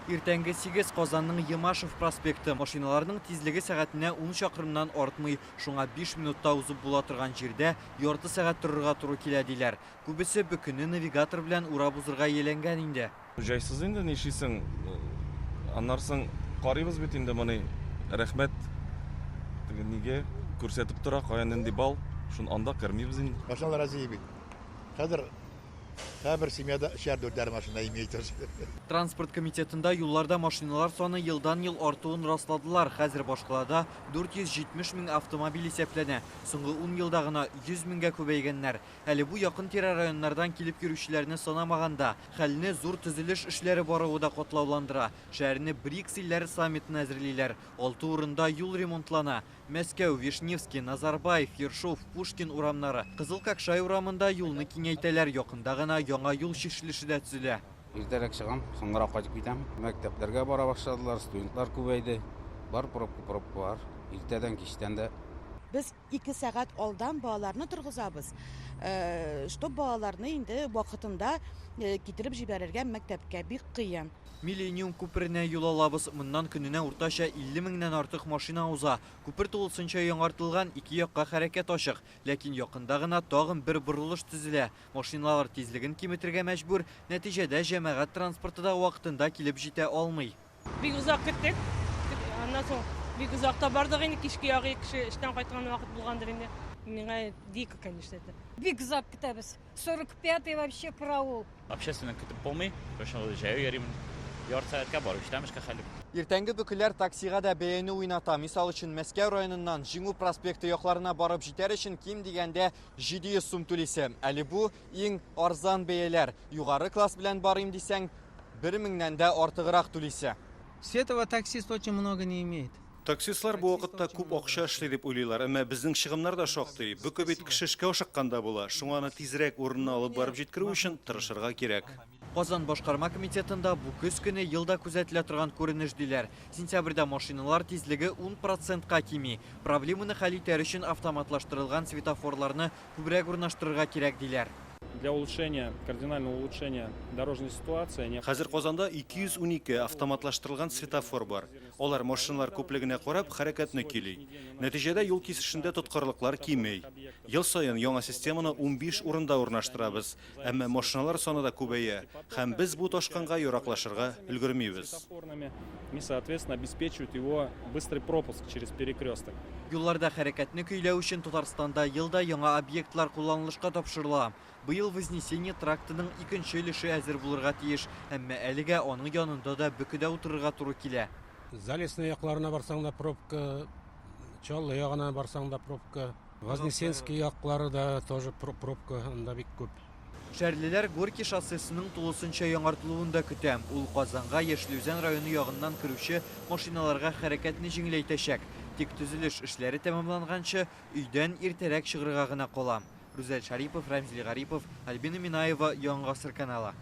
Иртәнге 8 Казанның Ямашев проспекты машиналарның тизлеге сәгатенә 10 чакрымнан артмый, шуңа 5 минутта узып була торган җирдә ярты сәгать торырга туры килә диләр. Күбесе бөкүне навигатор белән урап узырга ияләнгән инде. Җайсыз инде нишисең, аннарсың карыйбыз бит инде моны. Рәхмәт. Нигә күрсәтеп тора, каян инде бал, шун анда кертмибез инде. Машиналар азый бит. Хәзер һәр семьяда 3-4 машина имеет. Транспорт комитетында юлларда машиналар саны елдан-ел артуын расладылар. Хәзер башкалада 470 мең автомобиль исәпләнә. Соңгы 10 елда гына 100 меңгә күбәйгәннәр. Әле бу якын тирә районнардан килеп йөрүчеләрне санамаганда, хәлне зур төзелеш эшләре баруы да катлауландыра. Шәһәрне БРИКС илләре саммитын әзерлиләр. 6 урында юл ремонтлана. Мәскәү, Вишневский, Назарбаев, Ершов, Пушкин урамнары. Кызыл Какшай урамында юлны киңәйтәләр, якында гына яңа юл чишелеше дә төзелә. Иртәрәк чыгам, соңрак кайтып китәм. Мәктәпләргә бара башладылар, студентлар күбәйде. Бар пробка бар. Иртәдән кичтән дә. Biz 2 сәгать алдан балаларны торгызабыз. Что балаларны инде вакытында китереп җибәрергә мәктәпкә бик кыен. Миллениум күперенә юл алабыз. Моннан көненә уртача 50 меңнән артык машина уза. Күпер тулысынча яңартылган, 2 якка хәрәкәт ачык. Ләкин якында гына тагын бер борылыш төзелә. Машиналар тизлеген киметергә мәҗбүр. Нәтиҗәдә җәмәгать транспорты да вакытында килеп җитә алмый. Бик узак киттек. Аннан соң бик узакта бардык инде, кичке ягы кеше эштән кайткан вакыт булгандыр инде. Миңа дико, конечно, это. Бик узак китәбез. 45-й вообще караул. Общественно көтеп булмый, ошол җәяү йөрим. Ярты сәгатькә барып җитәмешкә хәлек. Иртәнге бөкеләр таксига да бәяне уйната. Мисал өчен Мәскәү районыннан Җиңү проспекты якларына барып җитәр өчен ким дигәндә 700 сум түлисе. Әле бу иң арзан бәяләр. Югары класс белән барыйм дисәң 1000-нән дә артыграк түлисе. С этого таксист очень много не имеет. Таксистлар бу вакытта күп акча эшли дип уйлыйлар, әмма безнең чыгымнар да шактый. Бу бит кеше эшкә ашыкканда була. Шуңа аны тизрәк урынына алып барып җиткерү өчен тырышырга кирәк. Казан башкарма комитетында бу көз көне елда күзәтелә торган күренеш диләр. Сентябрьдә машиналар тизлеге 10%-ка кими. Проблеманы хәл итәр өчен автоматлаштырылган светофорларны күбрәк урнаштырырга кирәк диләр. Для улучшения, кардинального улучшения дорожной ситуации. Хәзер Казанда 212 автоматлаштырылган светофор бар. Алар машиналар күплегенә карап хәрәкәтне көйли. Нәтиҗәдә юл кисешендә тоткарлыклар кимей. Ел саен яңа системаны 15 урында урнаштырабыз. Әмма машиналар саны да күбәя. Һәм без бу ташкынга яраклашырга өлгермибез. И, соответственно, обеспечивают его быстрый пропуск через перекресток. Юлларда хәрәкәтне көйләү өчен Татарстанда елда яңа объектлар кулланылышка тапшырыла. Быел Вознесение трактының икенче өлеше әзер булырга тиеш, әмма әлегә аның янында да бөкедә утырырга туры килә. Залесный якларына барсаң да пробка, Чаллы ягына барсаң да пробка, Вознесенский яклары да тоже пробка, анда бик күп. Шәрлеләр Горький шоссесының тулысынча яңартылуын да көтә. Ул Казанга Яшьлүзән районы ягыннан керүче машиналарга хәрәкәтне җиңеләйтәчәк. Тик төзелеш эшләре тәмамланганчы өйдән иртәрәк чыгырга гына кала. Рүзәл Шарипов, Рамзил Гарипов, Альбина Минаева, Яңа Гасыр каналы.